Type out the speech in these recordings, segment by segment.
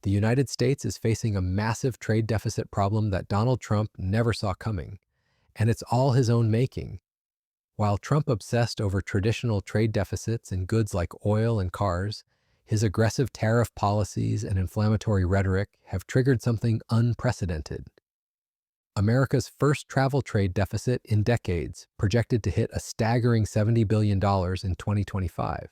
The United States is facing a massive trade deficit problem that Donald Trump never saw coming, and it's all his own making. While Trump obsessed over traditional trade deficits in goods like oil and cars, his aggressive tariff policies and inflammatory rhetoric have triggered something unprecedented. America's first travel trade deficit in decades, projected to hit a staggering $70 billion in 2025.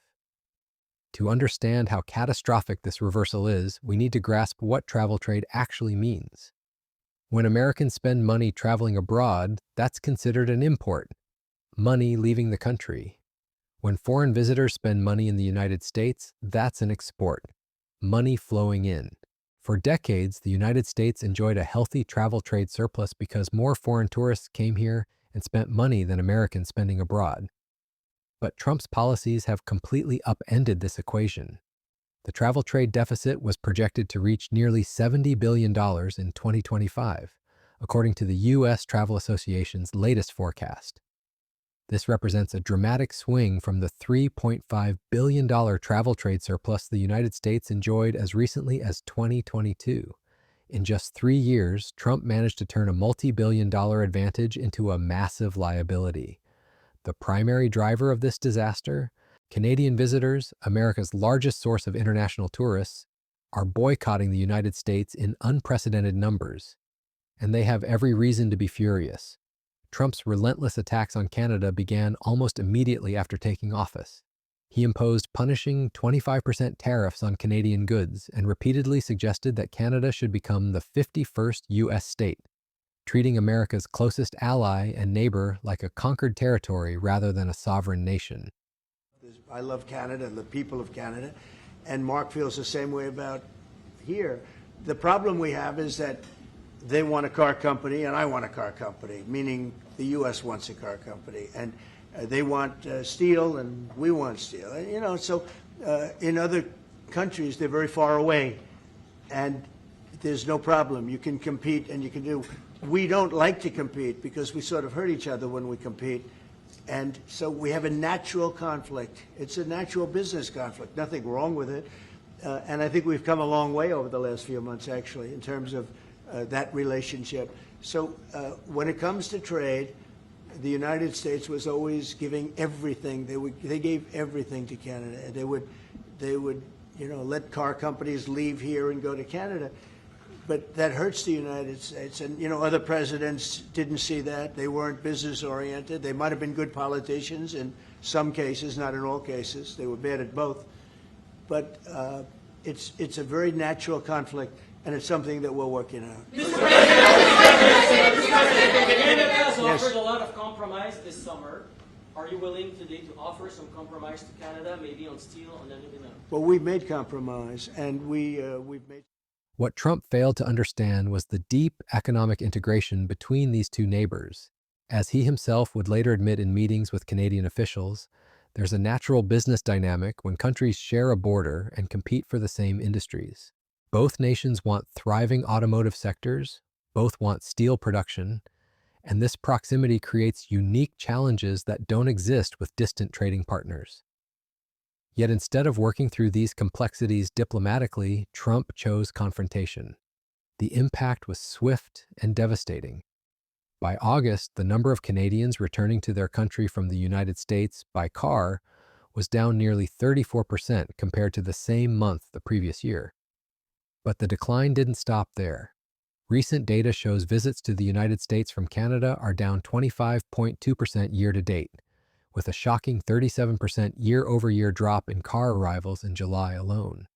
To understand how catastrophic this reversal is, we need to grasp what travel trade actually means. When Americans spend money traveling abroad, that's considered an import, money leaving the country. When foreign visitors spend money in the United States, that's an export, money flowing in. For decades, the United States enjoyed a healthy travel trade surplus because more foreign tourists came here and spent money than Americans spending abroad. But Trump's policies have completely upended this equation. The travel trade deficit was projected to reach nearly $70 billion in 2025, according to the U.S. Travel Association's latest forecast. This represents a dramatic swing from the $3.5 billion travel trade surplus the United States enjoyed as recently as 2022. In just 3 years, Trump managed to turn a multi-billion-dollar advantage into a massive liability. The primary driver of this disaster? Canadian visitors, America's largest source of international tourists, are boycotting the United States in unprecedented numbers, and they have every reason to be furious. Trump's relentless attacks on Canada began almost immediately after taking office. He imposed punishing 25% tariffs on Canadian goods and repeatedly suggested that Canada should become the 51st U.S. state, treating America's closest ally and neighbor like a conquered territory rather than a sovereign nation. I love Canada and the people of Canada, and Mark feels the same way about here. The problem we have is that they want a car company and I want a car company, meaning the U.S. wants a car company. And they want steel and we want steel. And, so in other countries, they're very far away and there's no problem. You can compete and you can do. We don't like to compete because we sort of hurt each other when we compete. And so we have a natural conflict. It's a natural business conflict. Nothing wrong with it. And I think we've come a long way over the last few months, actually, in terms of that relationship. So when it comes to trade, the United States was always giving everything. They gave everything to Canada. They would let car companies leave here and go to Canada. But that hurts the United States. And, other presidents didn't see that. They weren't business oriented. They might have been good politicians in some cases, not in all cases. They were bad at both. But it's a very natural conflict. And it's something that we're working on. Mr. President, Canada has offered a lot of compromise this summer. Are you willing today to offer some compromise to Canada, maybe on steel, on aluminum? Well, we've made compromise, and we've made. What Trump failed to understand was the deep economic integration between these two neighbors. As he himself would later admit in meetings with Canadian officials, there's a natural business dynamic when countries share a border and compete for the same industries. Both nations want thriving automotive sectors, both want steel production, and this proximity creates unique challenges that don't exist with distant trading partners. Yet instead of working through these complexities diplomatically, Trump chose confrontation. The impact was swift and devastating. By August, the number of Canadians returning to their country from the United States by car was down nearly 34% compared to the same month the previous year. But the decline didn't stop there. Recent data shows visits to the United States from Canada are down 25.2% year to date, with a shocking 37% year-over-year drop in car arrivals in July alone.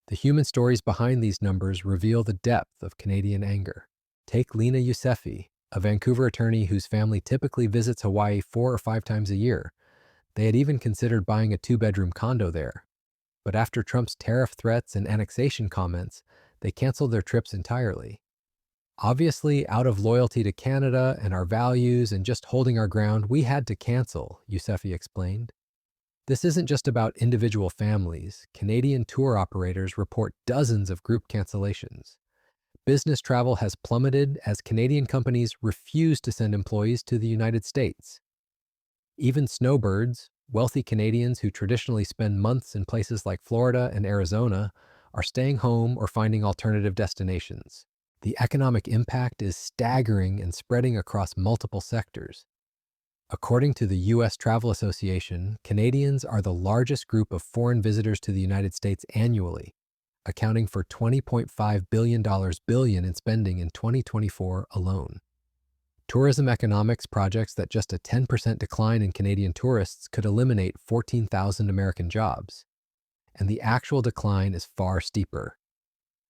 The human stories behind these numbers reveal the depth of Canadian anger. Take Lena Yousefi, a Vancouver attorney whose family typically visits Hawaii 4 or 5 times a year. They had even considered buying a 2-bedroom condo there. But after Trump's tariff threats and annexation comments, they canceled their trips entirely. Obviously, out of loyalty to Canada and our values and just holding our ground, we had to cancel, Yousefi explained. This isn't just about individual families. Canadian tour operators report dozens of group cancellations. Business travel has plummeted as Canadian companies refuse to send employees to the United States. Even snowbirds, wealthy Canadians who traditionally spend months in places like Florida and Arizona, are staying home or finding alternative destinations. The economic impact is staggering and spreading across multiple sectors. According to the U.S. Travel Association, Canadians are the largest group of foreign visitors to the United States annually, accounting for $20.5 billion in spending in 2024 alone. Tourism economics projects that just a 10% decline in Canadian tourists could eliminate 14,000 American jobs, and the actual decline is far steeper.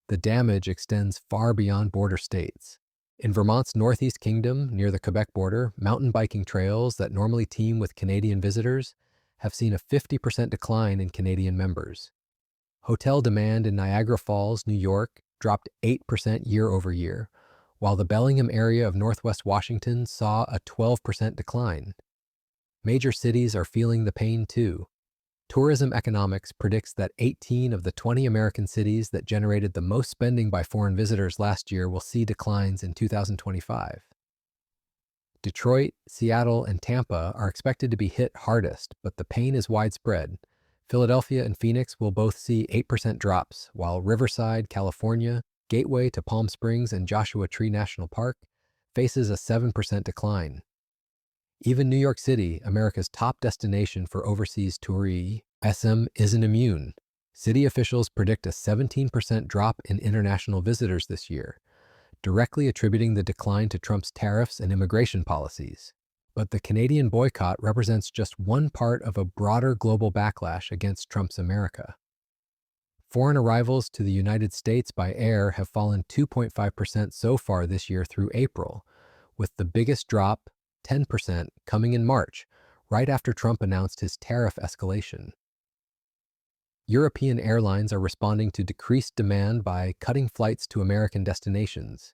The damage extends far beyond border states. In Vermont's Northeast Kingdom, near the Quebec border, mountain biking trails that normally teem with Canadian visitors have seen a 50% decline in Canadian members. Hotel demand in Niagara Falls, New York, dropped 8% year over year, while the Bellingham area of Northwest Washington saw a 12% decline. Major cities are feeling the pain too. Tourism Economics predicts that 18 of the 20 American cities that generated the most spending by foreign visitors last year will see declines in 2025. Detroit, Seattle, and Tampa are expected to be hit hardest, but the pain is widespread. Philadelphia and Phoenix will both see 8% drops, while Riverside, California, Gateway to Palm Springs, and Joshua Tree National Park faces a 7% decline. Even New York City, America's top destination for overseas tourism, isn't immune. City officials predict a 17% drop in international visitors this year, directly attributing the decline to Trump's tariffs and immigration policies. But the Canadian boycott represents just one part of a broader global backlash against Trump's America. Foreign arrivals to the United States by air have fallen 2.5% so far this year through April, with the biggest drop, 10%, coming in March, right after Trump announced his tariff escalation. European airlines are responding to decreased demand by cutting flights to American destinations.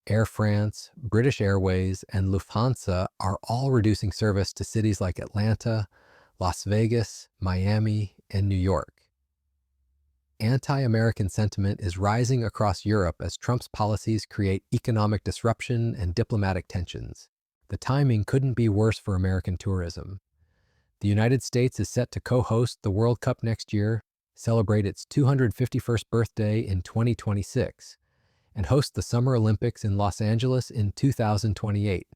Air France, British Airways, and Lufthansa are all reducing service to cities like Atlanta, Las Vegas, Miami, and New York. Anti-American sentiment is rising across Europe as Trump's policies create economic disruption and diplomatic tensions. The timing couldn't be worse for American tourism. The United States is set to co-host the World Cup next year, celebrate its 251st birthday in 2026, and host the Summer Olympics in Los Angeles in 2028.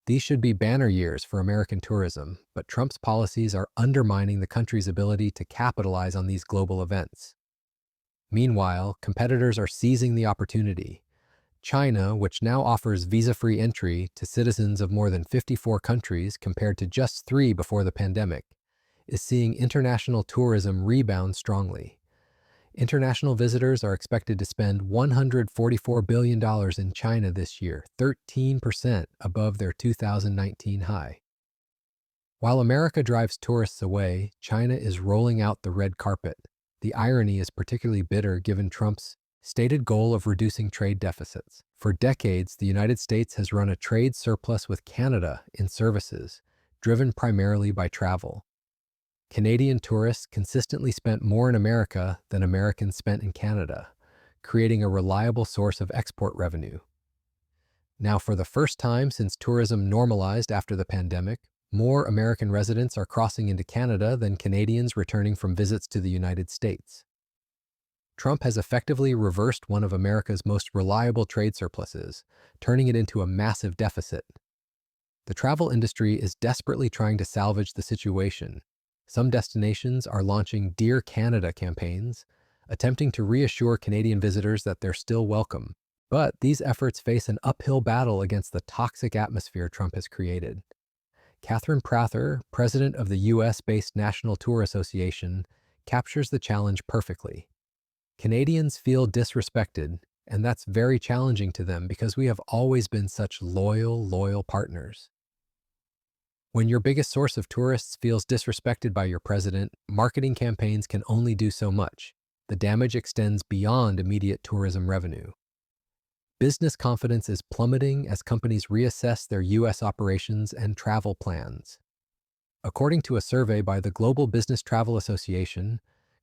These should be banner years for American tourism, but Trump's policies are undermining the country's ability to capitalize on these global events. Meanwhile, competitors are seizing the opportunity. China, which now offers visa-free entry to citizens of more than 54 countries compared to just 3 before the pandemic, is seeing international tourism rebound strongly. International visitors are expected to spend $144 billion in China this year, 13% above their 2019 high. While America drives tourists away, China is rolling out the red carpet. The irony is particularly bitter given Trump's stated goal of reducing trade deficits. For decades, the United States has run a trade surplus with Canada in services, driven primarily by travel. Canadian tourists consistently spent more in America than Americans spent in Canada, creating a reliable source of export revenue. Now, for the first time since tourism normalized after the pandemic, more American residents are crossing into Canada than Canadians returning from visits to the United States. Trump has effectively reversed one of America's most reliable trade surpluses, turning it into a massive deficit. The travel industry is desperately trying to salvage the situation. Some destinations are launching Dear Canada campaigns, attempting to reassure Canadian visitors that they're still welcome. But these efforts face an uphill battle against the toxic atmosphere Trump has created. Catherine Prather, president of the U.S.-based National Tour Association, captures the challenge perfectly. Canadians feel disrespected, and that's very challenging to them because we have always been such loyal partners. When your biggest source of tourists feels disrespected by your president, marketing campaigns can only do so much. The damage extends beyond immediate tourism revenue. Business confidence is plummeting as companies reassess their U.S. operations and travel plans. According to a survey by the Global Business Travel Association,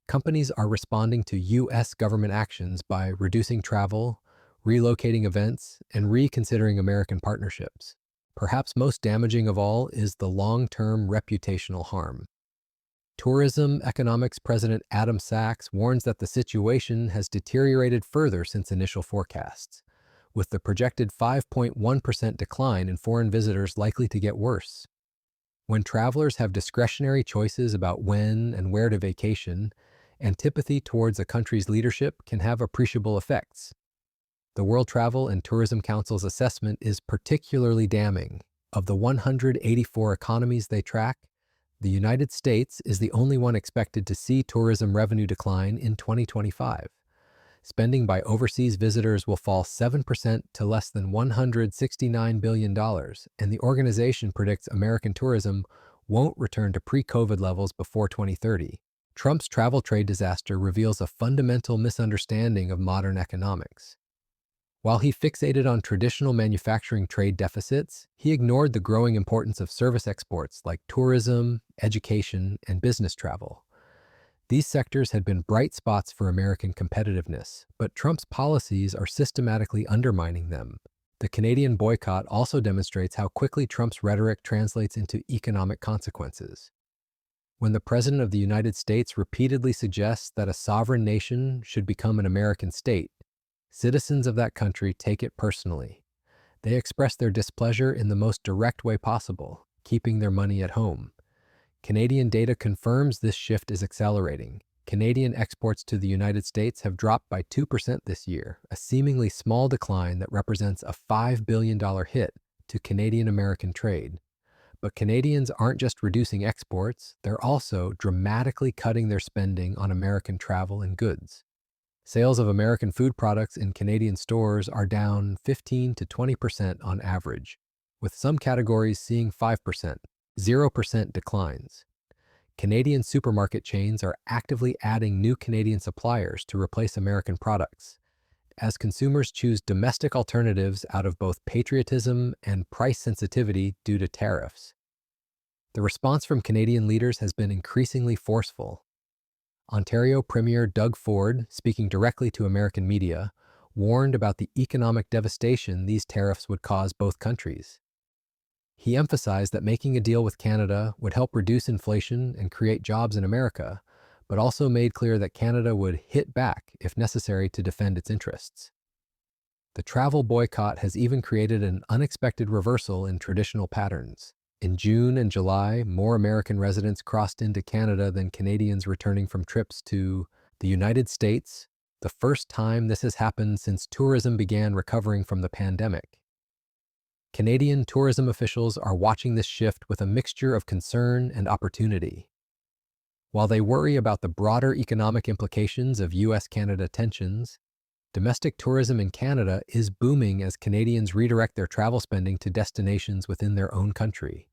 companies are responding to U.S. government actions by reducing travel, relocating events, and reconsidering American partnerships. Perhaps most damaging of all is the long-term reputational harm. Tourism economics president Adam Sachs warns that the situation has deteriorated further since initial forecasts, with the projected 5.1% decline in foreign visitors likely to get worse. When travelers have discretionary choices about when and where to vacation, antipathy towards a country's leadership can have appreciable effects. The World Travel and Tourism Council's assessment is particularly damning. Of the 184 economies they track, the United States is the only one expected to see tourism revenue decline in 2025. Spending by overseas visitors will fall 7% to less than $169 billion, and the organization predicts American tourism won't return to pre-COVID levels before 2030. Trump's travel trade disaster reveals a fundamental misunderstanding of modern economics. While he fixated on traditional manufacturing trade deficits, he ignored the growing importance of service exports like tourism, education, and business travel. These sectors had been bright spots for American competitiveness, but Trump's policies are systematically undermining them. The Canadian boycott also demonstrates how quickly Trump's rhetoric translates into economic consequences. When the President of the United States repeatedly suggests that a sovereign nation should become an American state, citizens of that country take it personally. They express their displeasure in the most direct way possible, keeping their money at home. Canadian data confirms this shift is accelerating. Canadian exports to the United States have dropped by 2% this year, a seemingly small decline that represents a $5 billion hit to Canadian-American trade. But Canadians aren't just reducing exports, they're also dramatically cutting their spending on American travel and goods. Sales of American food products in Canadian stores are down 15 to 20% on average, with some categories seeing 5%, 0% declines. Canadian supermarket chains are actively adding new Canadian suppliers to replace American products, as consumers choose domestic alternatives out of both patriotism and price sensitivity due to tariffs. The response from Canadian leaders has been increasingly forceful. Ontario Premier Doug Ford, speaking directly to American media, warned about the economic devastation these tariffs would cause both countries. He emphasized that making a deal with Canada would help reduce inflation and create jobs in America, but also made clear that Canada would hit back if necessary to defend its interests. The travel boycott has even created an unexpected reversal in traditional patterns. In June and July, more American residents crossed into Canada than Canadians returning from trips to the United States, the first time this has happened since tourism began recovering from the pandemic. Canadian tourism officials are watching this shift with a mixture of concern and opportunity. While they worry about the broader economic implications of U.S.-Canada tensions, domestic tourism in Canada is booming as Canadians redirect their travel spending to destinations within their own country.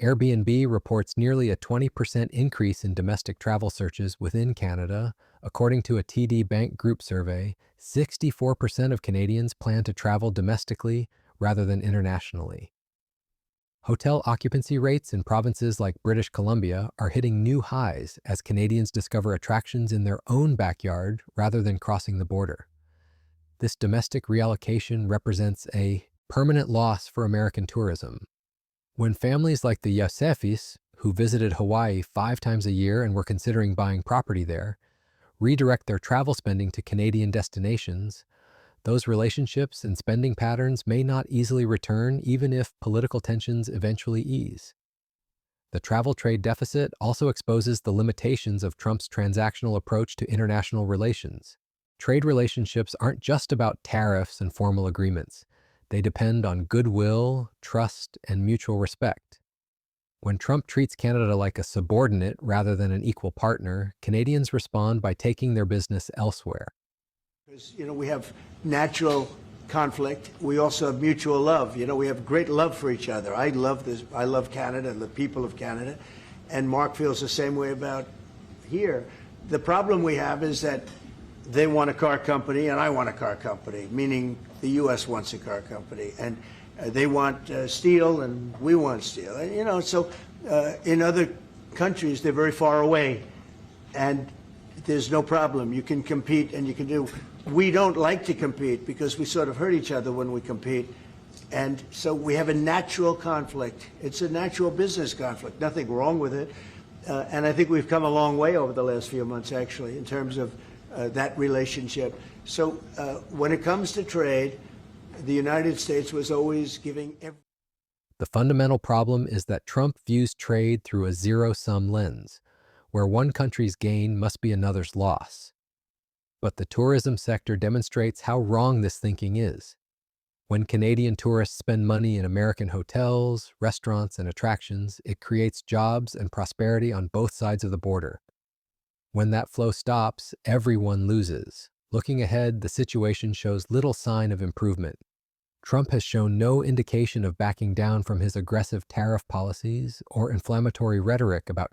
Airbnb reports nearly a 20% increase in domestic travel searches within Canada. According to a TD Bank Group survey, 64% of Canadians plan to travel domestically rather than internationally. Hotel occupancy rates in provinces like British Columbia are hitting new highs as Canadians discover attractions in their own backyard rather than crossing the border. This domestic reallocation represents a permanent loss for American tourism. When families like the Yosefis, who visited Hawaii 5 times a year and were considering buying property there, redirect their travel spending to Canadian destinations, those relationships and spending patterns may not easily return even if political tensions eventually ease. The travel trade deficit also exposes the limitations of Trump's transactional approach to international relations. Trade relationships aren't just about tariffs and formal agreements. They depend on goodwill, trust, and mutual respect. When Trump treats Canada like a subordinate rather than an equal partner, Canadians respond by taking their business elsewhere. Because, we have natural conflict. We also have mutual love. We have great love for each other. I love this. I love Canada and the people of Canada. And Mark feels the same way about here. The problem we have is that they want a car company and I want a car company, meaning the U.S. wants a car company. And they want steel and we want steel. And, so in other countries, they're very far away. And there's no problem. You can compete and you can do. We don't like to compete because we sort of hurt each other when we compete. And so we have a natural conflict. It's a natural business conflict. Nothing wrong with it. And I think we've come a long way over the last few months, actually, in terms of that relationship. So when it comes to trade, the United States was always giving The fundamental problem is that Trump views trade through a zero-sum lens, where one country's gain must be another's loss. But the tourism sector demonstrates how wrong this thinking is. When Canadian tourists spend money in American hotels, restaurants, and attractions, it creates jobs and prosperity on both sides of the border. When that flow stops, everyone loses. Looking ahead, the situation shows little sign of improvement. Trump has shown no indication of backing down from his aggressive tariff policies or inflammatory rhetoric about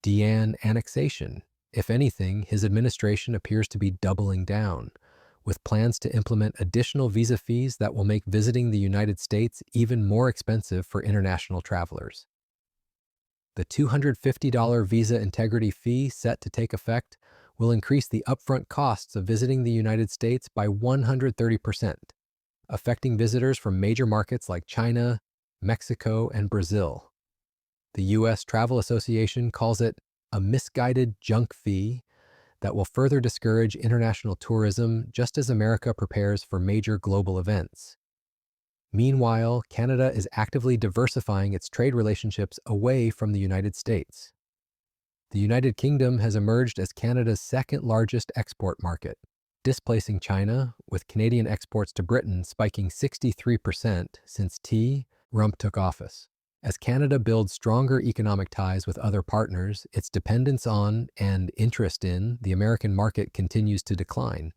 Dian annexation. If anything, his administration appears to be doubling down, with plans to implement additional visa fees that will make visiting the United States even more expensive for international travelers. The $250 visa integrity fee set to take effect will increase the upfront costs of visiting the United States by 130%, affecting visitors from major markets like China, Mexico, and Brazil. The U.S. Travel Association calls it a misguided junk fee that will further discourage international tourism just as America prepares for major global events. Meanwhile, Canada is actively diversifying its trade relationships away from the United States. The United Kingdom has emerged as Canada's second largest export market, displacing China, with Canadian exports to Britain spiking 63% since Trump took office. As Canada builds stronger economic ties with other partners, its dependence on and interest in the American market continues to decline.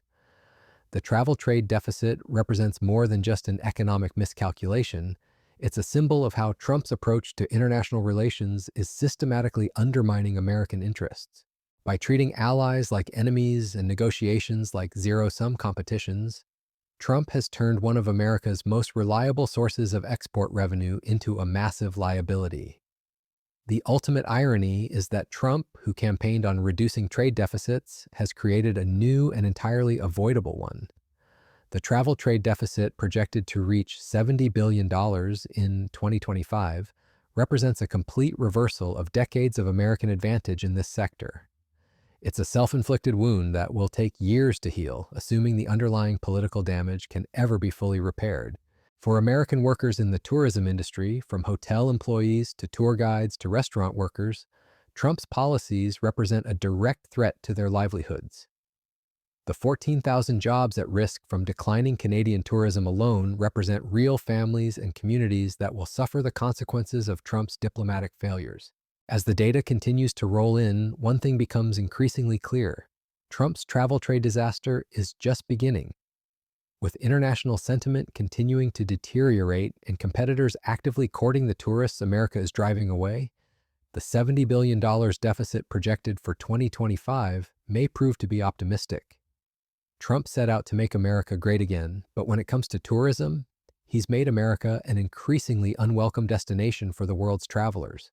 The travel trade deficit represents more than just an economic miscalculation. It's a symbol of how Trump's approach to international relations is systematically undermining American interests. By treating allies like enemies and negotiations like zero-sum competitions, Trump has turned one of America's most reliable sources of export revenue into a massive liability. The ultimate irony is that Trump, who campaigned on reducing trade deficits, has created a new and entirely avoidable one. The travel trade deficit, projected to reach $70 billion in 2025, represents a complete reversal of decades of American advantage in this sector. It's a self-inflicted wound that will take years to heal, assuming the underlying political damage can ever be fully repaired. For American workers in the tourism industry, from hotel employees to tour guides to restaurant workers, Trump's policies represent a direct threat to their livelihoods. The 14,000 jobs at risk from declining Canadian tourism alone represent real families and communities that will suffer the consequences of Trump's diplomatic failures. As the data continues to roll in, one thing becomes increasingly clear. Trump's travel trade disaster is just beginning. With international sentiment continuing to deteriorate and competitors actively courting the tourists America is driving away, the $70 billion deficit projected for 2025 may prove to be optimistic. Trump set out to make America great again, but when it comes to tourism, he's made America an increasingly unwelcome destination for the world's travelers.